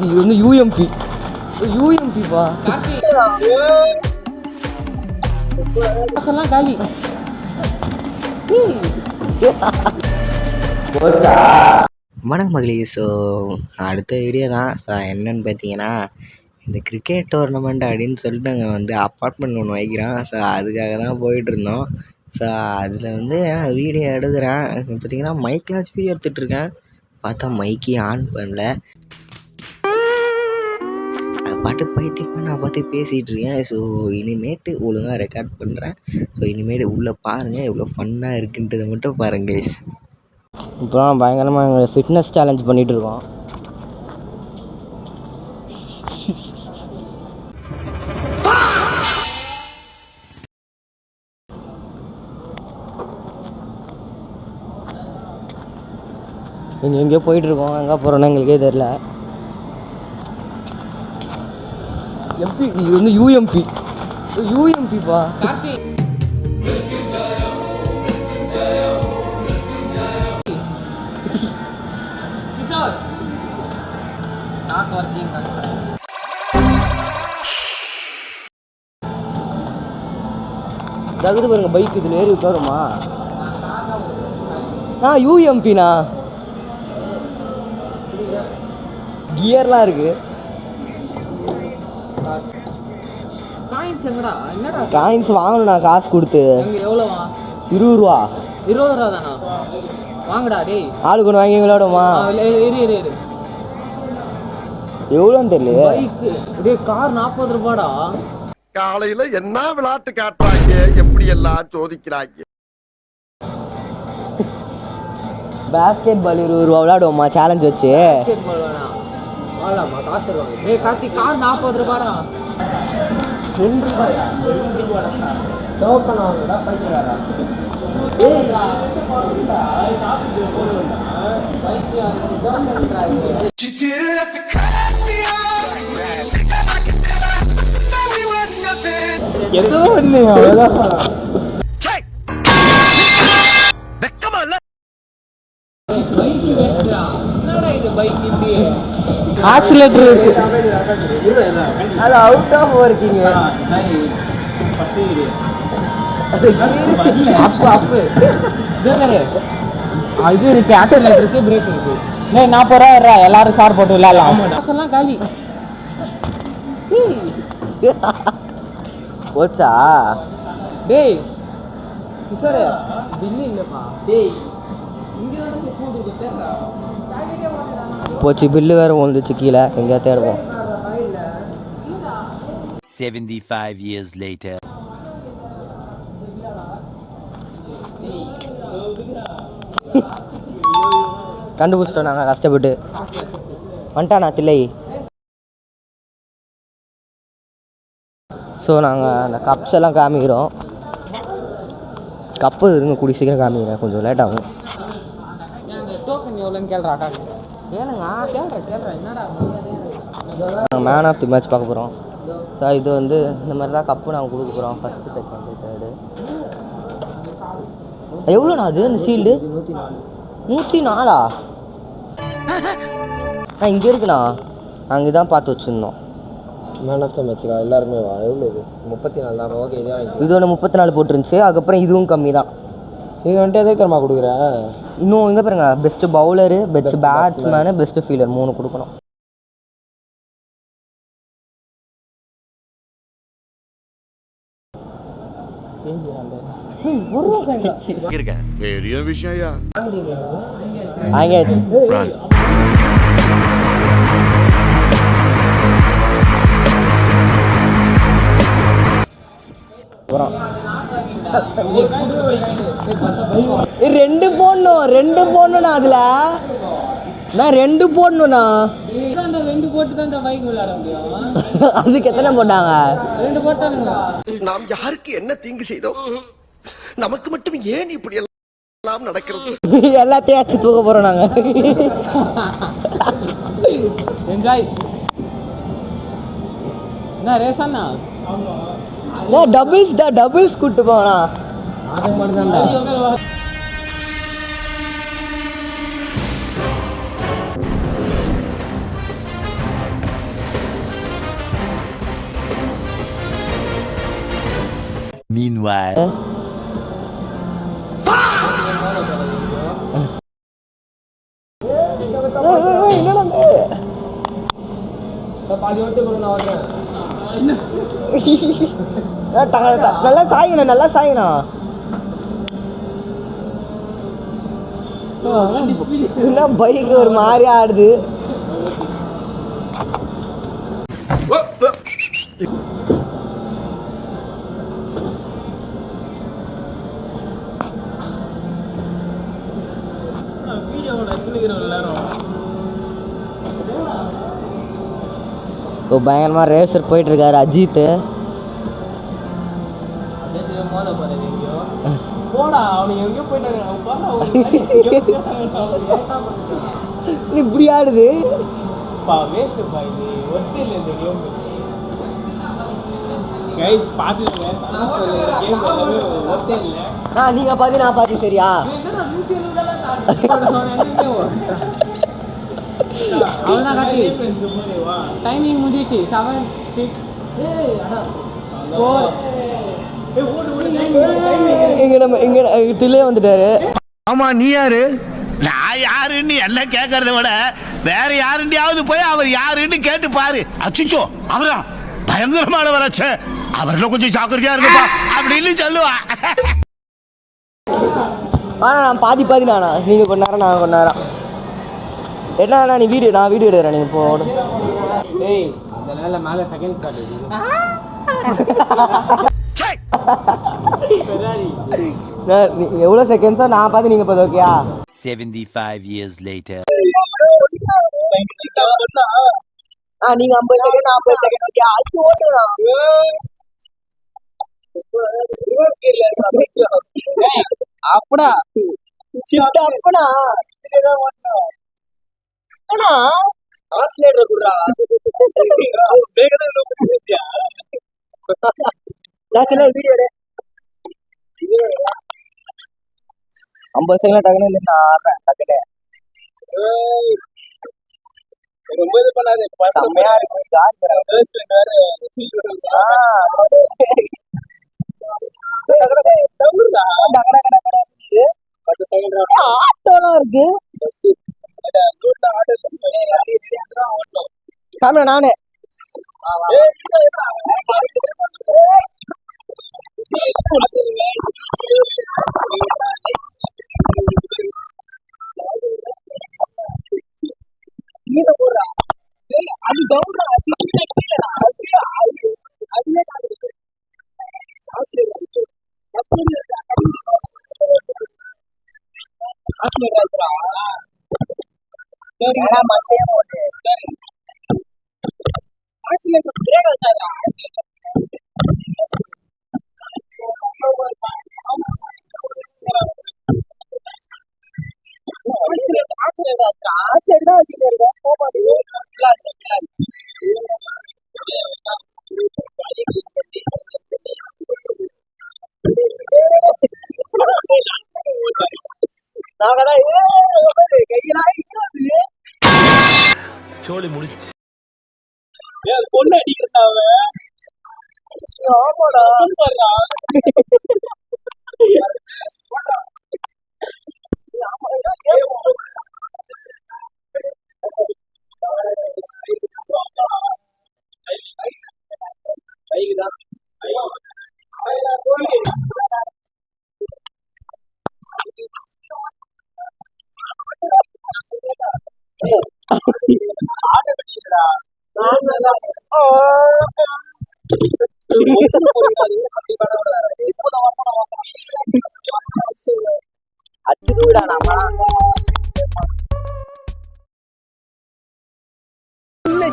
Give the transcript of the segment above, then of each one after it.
இது வந்து யூஎம்பி யூஎம்பிப்பா காசெல்லாம் காலி. வணக்கம் மகளே. ஸோ அடுத்த வீடியோ தான். ஸோ என்னென்னு பார்த்தீங்கன்னா, இந்த கிரிக்கெட் டோர்னமெண்ட் அப்படின்னு சொல்லிட்டு அங்கே வந்து அப்பார்ட்மெண்ட் ஒன்று வைக்கிறான். ஸோ அதுக்காக தான் போயிட்டுருந்தோம். ஸோ அதில் வந்து வீடியோ எடுக்கிறேன். பார்த்தீங்கன்னா மைக்கில் வச்சு வீடியோ எடுத்துகிட்ருக்கேன். பார்த்தா மைக்கே ஆன் பண்ணல. அது பாட்டு பைத்தியமாக நான் பார்த்து பேசிகிட்டு இருக்கேன். ஸோ இனிமேட்டு ஒழுங்காக ரெக்கார்ட் பண்ணுறேன். ஸோ இனிமேட்டு உள்ளே பாருங்கள் எவ்வளோ ஃபன்னாக இருக்குன்றதை மட்டும் பாருங்கள் கைஸ். இப்போ பயங்கரமாக எங்கள் ஃபிட்னஸ் சேலஞ்ச் பண்ணிகிட்ருக்கோம். நீங்கள் எங்கேயோ போயிட்டுருக்கோம், எங்கே போகிறோன்னு எங்களுக்கே தெரில. எம்பி இது வந்து யூஎம்பி யூஎம்பிப்பா. தகுது பாருங்க பைக் இதில் ஏறி உட்காருமா? யூஎம்பிண்ணா கியர்லாம் இருக்கு. காயின்ஸ் வாங்கணும்ண்ணா காசு கொடுத்து. எவ்வளோவா? 20 ரூபா. 20 ரூபா தானா? வாங்கடா டேய். ஆளுக்கு ஒன்று வாங்கி விளையாடுமா? இரு எவ்வளோன்னு தெரியல. பைக்கு டேய் கார் 40 ரூபாடா. காலையில என்ன விளையாட்டு காட்டுறாங்க, எப்படி எல்லாம் சோதிக்கிறாங்க. பேஸ்கெட் பால் 20 ரூபா விளையாடுவோமா சேலஞ்ச் வச்சு? பேஸ்கெட் பால் வேணாம். வாங்கலாமா? காசு தருவாங்க. டேய் கார்த்தி கார் 40 ரூபாடா. 2 ரூபாயா? 2 ரூபாடா. டோக்கன் வாங்குடா பைக்குகாரா. டேய் காசு போடுடா. பைக்கு அது கவர்மெண்ட் டிரைவர். எதோ இல்லையா வெக்கமா இல்ல? பைக் வேஸ்டா. என்னடா இது பைக் இப்படி? ஆக்சிலேட்டர் இருக்கு. அது அவுட் ஆஃப் ஒர்க்கிங். அப்பு இது இருக்கு, ஆக்சிலேட்டர் இருக்கு, பிரேக் இருக்கு. 40 ரூபா எல்லாரும் ஷார் போட்டு விளையாடலாம். காசெல்லாம் காலி. போச்சா? டேய் கிஷோர் பில்லு இல்லைப்பா. டேய் இங்கே போச்சு, பில்லு வேறு வந்துச்சு கீழே. எங்கேயா தேடுவோம். 75 years later. கண்டுபிடிச்சிட்டோம் நாங்கள் கஷ்டப்பட்டு. வந்துட்டானா தில்லை? ஸோ நாங்கள் அந்த கப்ஸ் எல்லாம் காமிக்கிறோம். கப்பு இருங்க கூடி சீக்கிரம் காமிக்கிறேன், கொஞ்சம் லேட் ஆகும். டோக்கன் எவ்வளோன்னு கேள்றா காக்கு. கேளுங்க கேள்றா என்னடா நாங்கள் மேன் ஆஃப் தி மேட்ச் பார்க்க போகிறோம். இது வந்து இந்த மாதிரி தான் கப்பு நாங்கள் கொடுக்க போகிறோம். First second third. எவ்வளோண்ணா அது அந்த ஷீல்டு? 104. இங்கே இருக்குண்ணா. நாங்கள் இதான் பார்த்து வச்சுருந்தோம். மேன் ஆஃப் த மேட்ச்சுக்கா எல்லாருமே வா? எவ்வளோ இது? 34 தான். ஓகே இது ஒன்று 34 போட்டுருந்துச்சு. அதுக்கப்புறம் இதுவும் கம்மி தான். இது வந்துட்டு எதே தரமா கொடுக்குற? இன்னும் இங்கே பாருங்க, best bowler, best batsman, best fielder 3 கொடுக்கணும். பெரிய விஷயம். வாங்கியாச்சு. ரெண்டு போடணும்ண்ணா. அதில் நான் 2 போடணுண்ணா. 2 போட்டு தான் பைக் விளையாட முடியும். அதுக்கு எத்தனை போட்டாங்க? 2 போட்டானுங்களா? நாம் யாருக்கு என்ன தீங்கு செய்தோம்? நமக்கு மட்டும் ஏன் இப்படி எல்லாம் நடக்கிறது? எல்லாத்தையும் ஆச்சு தூக்க போகிறோம் நாங்கள். என்ஜாய். என்ன ரேசாண்ணா? டபுள்ஸ் கூப்பிட்டு போனா அது மட்டும் தான்டா. Meanwhile. பாதி ஓட்டு கூட நான் வரேன். நல்லா சாயணும், நல்லா சாயணும். என்ன பைக் ஒரு மாதிரி ஆடுது. இப்போ பயங்கரமாக ரேசர் போயிட்டு இருக்காரு அஜித். போடா அவனுக்கு எங்கேயோ போயிட்டாங்க. இப்படி ஆடுது. வேஸ்ட்டுப்பா, இது ஒர்த்து இல்லை இந்த கேம். கைஸ் பார்த்துக்கோங்க, கேம் எல்லாமே ஒர்த்தே இல்லை. நீங்கள் பார்த்து நான் பார்த்து சரியா? டைமிங் முடிச்சு 7 6 4. இங்கே தில்லே வந்துட்டாரு. ஆமா, நீ யாரு? நான் யாருன்னு எல்லாம் கேட்கறத விட வேற யாருண்டியாவது போய் அவர் யாருன்னு கேட்டு பாரு. அச்சுச்சோ, அவரா பயங்கரமான வராச்சே, அவர்ல கொஞ்சம் ஜாக்கிரதையா இருக்கப்பா அப்படின்னு சொல்லுவா. ஆனால் நான் பாதி நானா, நீங்கள் கொஞ்ச நேரம் நான் கொஞ்ச நேரம். என்ன நீ நான் வீடியோ எடுக்கிறேன், நீங்கள் போடு. ஏய் அந்த நேரில் மேலே செகண்ட் காட்டுது. நீ எவ்வளோ செகண்ட்ஸோ நான் பார்த்து நீங்கள் பார்த்து ஓகேயா? 75 years later. நீங்கள் 50 செகண்ட் 50 செகண்ட் ஓகே. அடுத்து ஓட்டுலாம் அப்படா ஷிஃப்ட் அப்பனா இதுதான் ஓட்டணும். அண்ணா ஆக்சிலேட்டர் குடுறா. வீடியோ எடு. 50 செகண்ட் டக்குன்னு நான் ஆடுறேன். டக்குன்னு ரொம்ப இது பண்ணாது. செம்மையா இருக்கு. ஆட்டோலாம் இருக்கு. காமியா நானே அது டவுன் மட்டே போட்டு சோழி முடிச்சு பொண்ணு அடிக்கிறாவ. ஆமாடா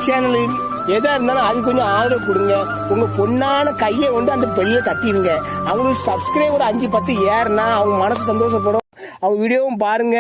சேனலு எதா இருந்தாலும் அது கொஞ்சம் ஆதரவு கொடுங்க. உங்க பொண்ணான கையை வந்து அந்த பெல்ல தட்டிடுங்க. அவங்களுக்கு சப்ஸ்கிரைபர் 5 10 ஏறுனா அவங்க மனசு சந்தோஷப்படும். அவங்க வீடியோவும் பாருங்க.